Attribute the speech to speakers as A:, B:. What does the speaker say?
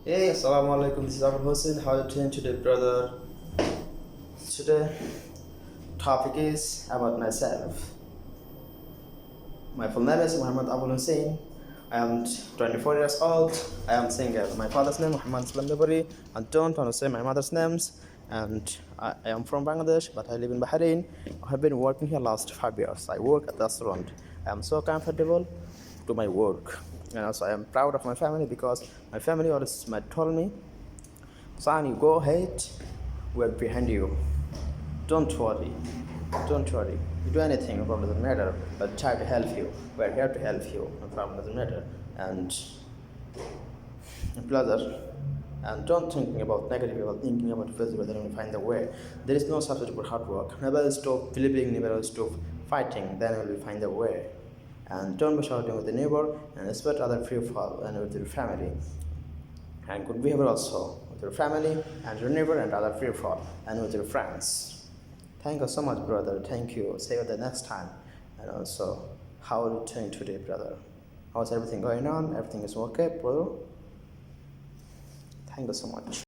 A: Hey, assalamu alaikum. This is Abu Hussein. How are you doing today, brother? Today, topic is about myself. My full name is Muhammad Abu Hussein. I am 24 years old. I am single. My father's name Muhammad Islam Dabari. And don't want to say my mother's names. And I am from Bangladesh, but I live in Bahrain. I have been working here last 5 years. I work at the restaurant. I am so comfortable to my work. And also, I am proud of my family because my family always told me, son, you go ahead, we're behind you. Don't worry. Don't worry. You do anything, no problem doesn't matter. But try to help you. We're here to help you. No problem doesn't matter. And pleasure. And don't thinking about negative people, thinking about physical, then you'll find the way. There is no substitute for hard work. Never stop believing, never stop fighting, then you will find the way. And don't be shouting with the neighbor and respect other people and with your family. And good behavior also with your family and your neighbor and other people and with your friends. Thank you so much, brother. Thank you. See you the next time. And also, how are you doing today, brother? How's everything going on? Everything is okay, brother? Thank you so much.